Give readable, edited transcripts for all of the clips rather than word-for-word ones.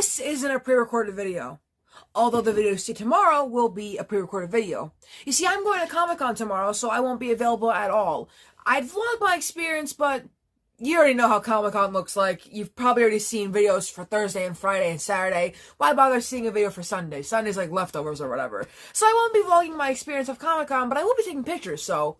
This isn't a pre-recorded video, although the video you see tomorrow will be a pre-recorded video. You see, I'm going to Comic-Con tomorrow, so I won't be available at all. I'd vlog my experience, but you already know how Comic-Con looks like. You've probably already seen videos for Thursday and Friday and Saturday. Why bother seeing a video for Sunday? Sunday's like leftovers or whatever. So I won't be vlogging my experience of Comic-Con, but I will be taking pictures, so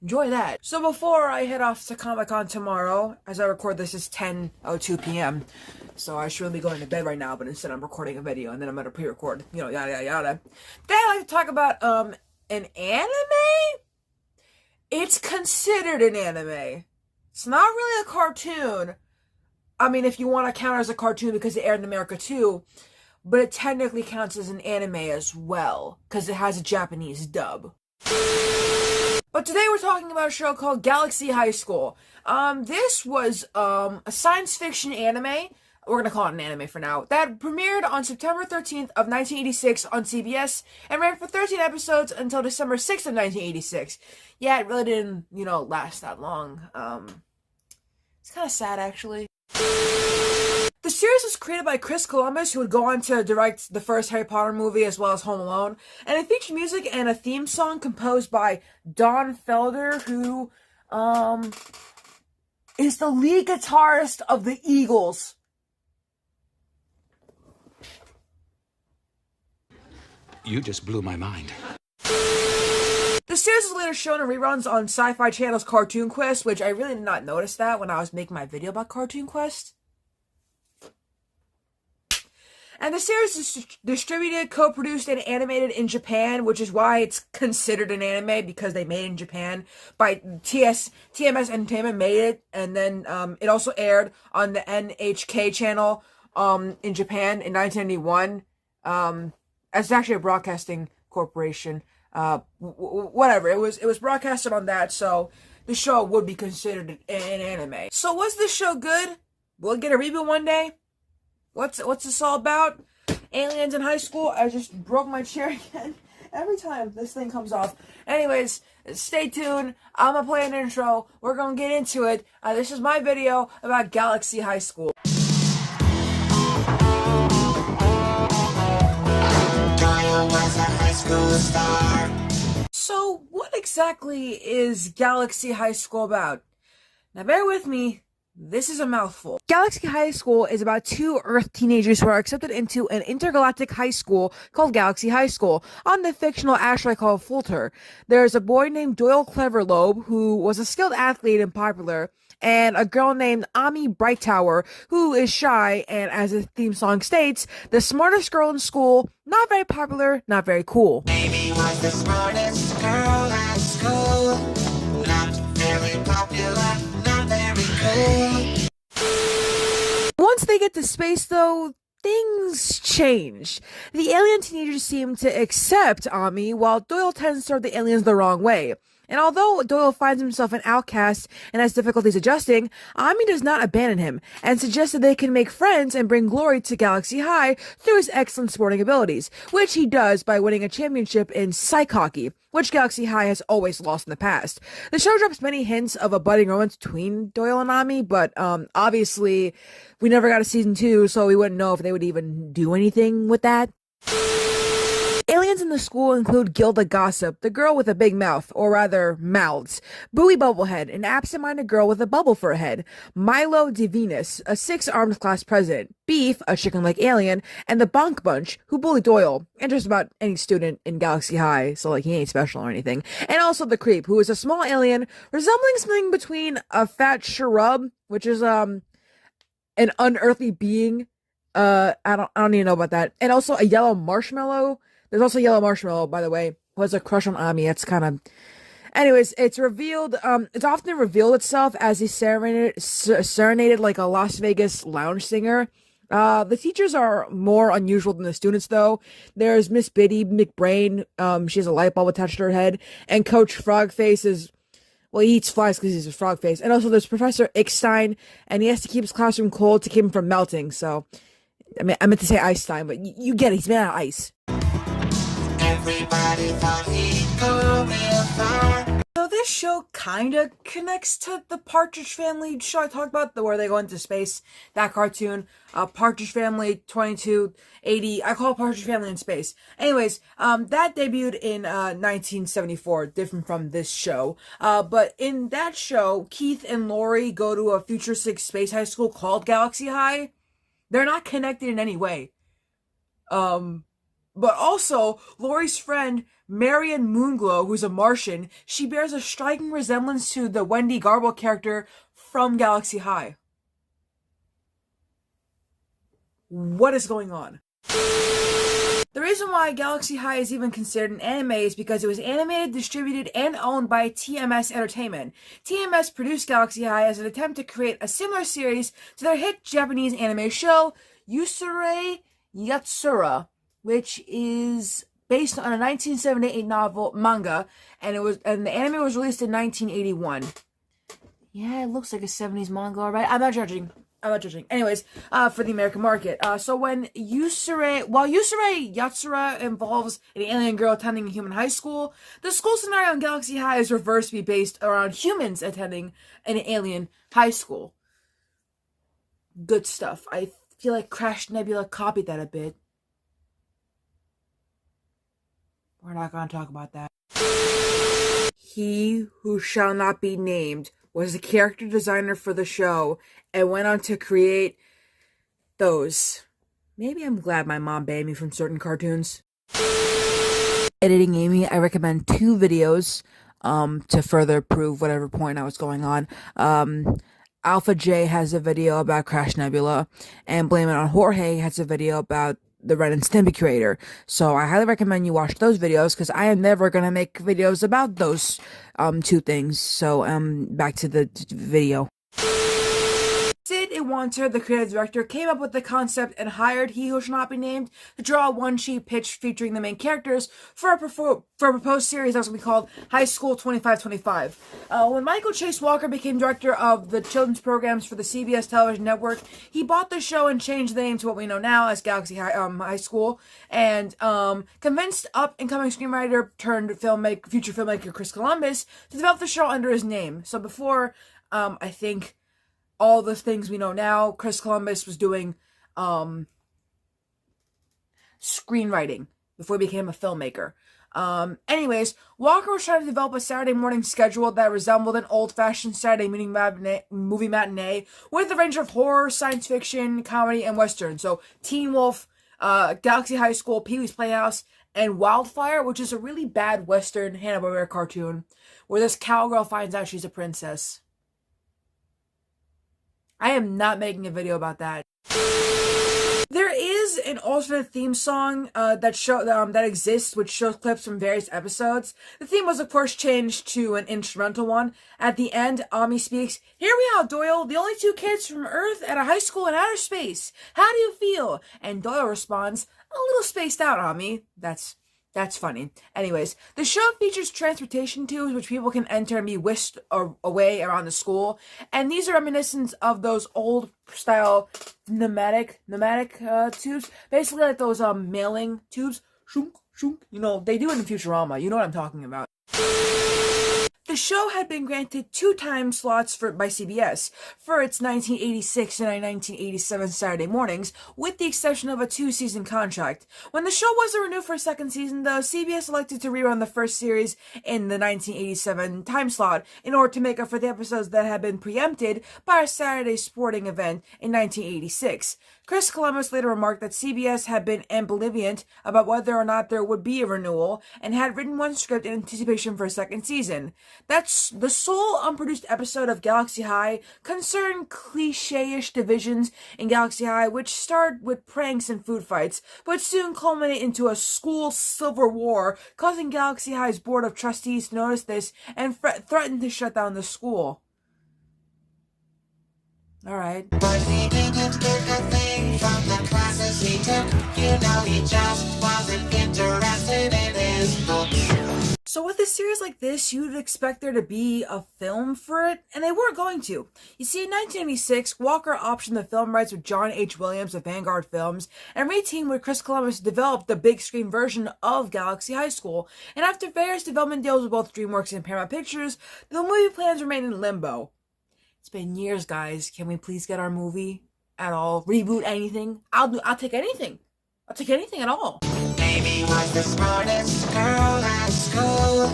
enjoy that. So before I head off to Comic-Con tomorrow, as I record this is 10:02 p.m., so I should really be going to bed right now, but instead I'm recording a video, and then I'm going to pre-record, yada, yada, yada. Then I like to talk about, an anime? It's considered an anime. It's not really a cartoon. I mean, if you want to count it as a cartoon because it aired in America too, but it technically counts as an anime as well, because it has a Japanese dub. But today we're talking about a show called Galaxy High School. This was, a science fiction anime. We're gonna call it an anime for now. That premiered on September 13th of 1986 on CBS and ran for 13 episodes until December 6th of 1986. Yeah, it really didn't, last that long. It's kind of sad, actually. The series was created by Chris Columbus, who would go on to direct the first Harry Potter movie as well as Home Alone. And it featured music and a theme song composed by Don Felder, who, is the lead guitarist of the Eagles. You just blew my mind. The series was later shown in reruns on Sci-Fi Channel's Cartoon Quest, which I really did not notice that when I was making my video about Cartoon Quest. And the series is distributed, co-produced, and animated in Japan, which is why it's considered an anime, because they made it in Japan. By TMS Entertainment made it, and then it also aired on the NHK channel in Japan in 1991. It's actually a broadcasting corporation. Whatever. It was broadcasted on that, so the show would be considered an anime. So was this show good? Will it get a reboot one day? What's this all about? Aliens in high school? I just broke my chair again. Every time this thing comes off. Anyways, stay tuned. I'm gonna play an intro. We're gonna get into it. This is my video about Galaxy High School. So, what exactly is Galaxy High School about? Now, bear with me. This is a mouthful. Galaxy High School is about two Earth teenagers who are accepted into an intergalactic high school called Galaxy High School on the fictional asteroid called Fulter. There's a boy named Doyle Cleverlobe who was a skilled athlete and popular, and a girl named Ami Brightower who is shy and, as the theme song states, the smartest girl in school, not very popular, not very cool. Amy was the smartest girl at school, not very popular, not very cool. Once they get to space, though, things change. The alien teenagers seem to accept Ami, while Doyle tends to serve the aliens the wrong way. And although Doyle finds himself an outcast and has difficulties adjusting, Ami does not abandon him and suggests that they can make friends and bring glory to Galaxy High through his excellent sporting abilities, which he does by winning a championship in psych hockey, which Galaxy High has always lost in the past. The show drops many hints of a budding romance between Doyle and Ami, but obviously we never got a season 2, so we wouldn't know if they would even do anything with that. Aliens in the school include Gilda Gossip, the girl with a big mouth, or rather, mouths, Bowie Bubblehead, an absent-minded girl with a bubble for a head, Milo Divinus, a 6-armed class president, Beef, a chicken-like alien, and the Bonk Bunch, who bully Doyle, and just about any student in Galaxy High, so he ain't special or anything, and also the Creep, who is a small alien resembling something between a fat shrub, which is, an unearthly being, I don't even know about that, and also a yellow marshmallow. There's also Yellow Marshmallow, by the way, who has a crush on Ami. It's kind of... Anyways, it's revealed, it's often revealed itself as he's serenaded like a Las Vegas lounge singer. The teachers are more unusual than the students, though. There's Miss Biddy McBrain, she has a light bulb attached to her head, and Coach Frogface is... Well, he eats flies because he's a frog face. And also there's Professor Ickstein, and he has to keep his classroom cold to keep him from melting, so... I meant to say Einstein, but you get it, he's made out of ice. Everybody thought he'd go real far. So this show kind of connects to the Partridge Family show I talked about, where they go into space. That cartoon, Partridge Family 2280. I call it Partridge Family in Space. Anyways, that debuted in 1974, different from this show. But in that show, Keith and Lori go to a futuristic space high school called Galaxy High. They're not connected in any way. But also, Lori's friend, Marion Moonglow, who's a Martian, she bears a striking resemblance to the Wendy Garble character from Galaxy High. What is going on? The reason why Galaxy High is even considered an anime is because it was animated, distributed, and owned by TMS Entertainment. TMS produced Galaxy High as an attempt to create a similar series to their hit Japanese anime show, Yusuri Yatsura, which is based on a 1978 novel manga, and the anime was released in 1981. Yeah, it looks like a 70s manga, alright? I'm not judging. Anyways, for the American market. So while Yusuri Yatsura involves an alien girl attending a human high school, the school scenario in Galaxy High is reversed to be based around humans attending an alien high school. Good stuff. I feel like Crash Nebula copied that a bit. We're not going to talk about that. He who shall not be named was the character designer for the show and went on to create those. Maybe I'm glad my mom banned me from certain cartoons. Editing Amy, I recommend 2 videos to further prove whatever point I was going on. Alpha J has a video about Crash Nebula, and Blame It on Jorge has a video about the Ren and Stimpy creator. So I highly recommend you watch those videos, because I am never gonna make videos about those 2 things. So back to the video. Sid Iwanter, the creative director, came up with the concept and hired He Who Shall Not Be Named to draw a one-sheet pitch featuring the main characters for a proposed series that was going to be called High School 2525. When Michael Chase Walker became director of the children's programs for the CBS television network, he bought the show and changed the name to what we know now as Galaxy High School, and convinced up-and-coming screenwriter turned future filmmaker Chris Columbus to develop the show under his name. So before, I think, all the things we know now, Chris Columbus was doing screenwriting before he became a filmmaker. Anyways, Walker was trying to develop a Saturday morning schedule that resembled an old-fashioned Saturday movie matinee with a range of horror, science fiction, comedy, and western. So Teen Wolf, Galaxy High School, Pee-wee's Playhouse, and Wildfire, which is a really bad western Hanna-Barbera cartoon where this cowgirl finds out she's a princess. I am not making a video about that. There is an alternate theme song that exists, which shows clips from various episodes. The theme was, of course, changed to an instrumental one. At the end, Ami speaks, "Here we are, Doyle, the only 2 kids from Earth at a high school in outer space. How do you feel?" And Doyle responds, "A little spaced out, Ami." That's funny. Anyways, the show features transportation tubes which people can enter and be whisked away around the school. And these are reminiscent of those old style pneumatic tubes. Basically like those mailing tubes. Shunk, shunk. You know, they do it in Futurama. You know what I'm talking about. The show had been granted 2 time slots by CBS for its 1986 and 1987 Saturday mornings, with the exception of a 2-season contract. When the show wasn't renewed for a 2nd season, though, CBS elected to rerun the first series in the 1987 time slot in order to make up for the episodes that had been preempted by a Saturday sporting event in 1986. Chris Columbus later remarked that CBS had been ambivalent about whether or not there would be a renewal, and had written one script in anticipation for a 2nd season. That's the sole unproduced episode of Galaxy High concerned cliche-ish divisions in Galaxy High, which started with pranks and food fights, but soon culminated into a school civil war, causing Galaxy High's board of trustees to notice this and threaten to shut down the school. Alright. But he didn't get a thing from the classes he took. You know, he just wasn't interested in his books. So with this a series like this, you'd expect there to be a film for it, and they weren't going to. You see, in 1986, Walker optioned the film rights with John H. Williams of Vanguard Films, and reteamed with Chris Columbus to develop the big screen version of Galaxy High School. And after various development deals with both DreamWorks and Paramount Pictures, the movie plans remain in limbo. It's been years, guys. Can we please get our movie at all? Reboot anything? I'll take anything. I'll take anything at all. Amy was the smartest girl at school,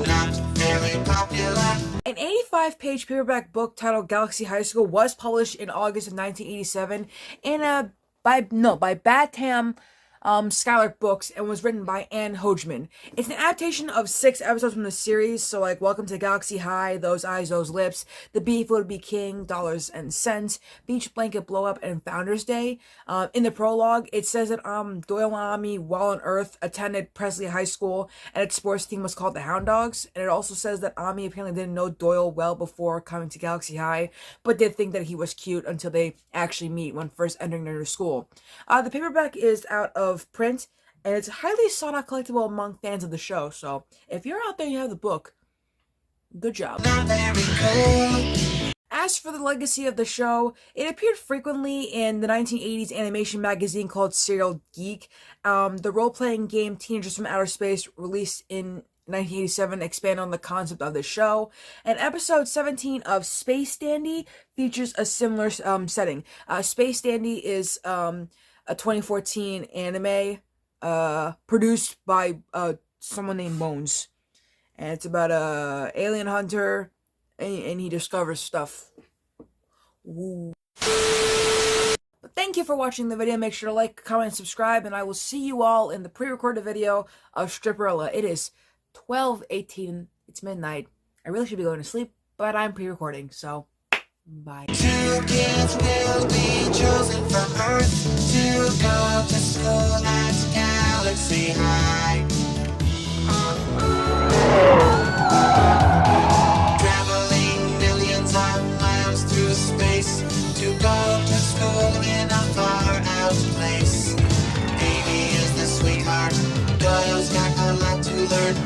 not very popular. An 85-page paperback book titled Galaxy High School was published in August of 1987 by Batam Skylark Books, and was written by Anne Hodgman. It's an adaptation of 6 episodes from the series, so like Welcome to Galaxy High, Those Eyes, Those Lips, The Beef Would Be King, Dollars and Cents, Beach Blanket Blow Up, and Founders Day. In the prologue, it says that Doyle and Ami, while on Earth, attended Presley High School, and its sports team was called the Hound Dogs. And it also says that Ami apparently didn't know Doyle well before coming to Galaxy High, but did think that he was cute until they actually meet when first entering their school. The paperback is out of print, and it's highly sought out collectible among fans of the show. So if you're out there and you have the book, good job. Not very cool. As for the legacy of the show, it appeared frequently in the 1980s animation magazine called Serial Geek. The role-playing game Teenagers from Outer Space, released in 1987, expand on the concept of the show, and episode 17 of Space Dandy features a similar setting. Space Dandy is a 2014 anime produced by someone named Bones, and it's about a alien hunter, and he discovers stuff. Woo. But thank you for watching the video. Make sure to like, comment, and subscribe, and I will see you all in the pre-recorded video of Stripperella. It is 12:18. It's midnight. I really should be going to sleep, but I'm pre-recording, so bye. 2 kids will be chosen from Earth to go to school at Galaxy High. Traveling millions of miles through space to go to school in a far-out place. Amy is the sweetheart, Doyle's got a lot to learn.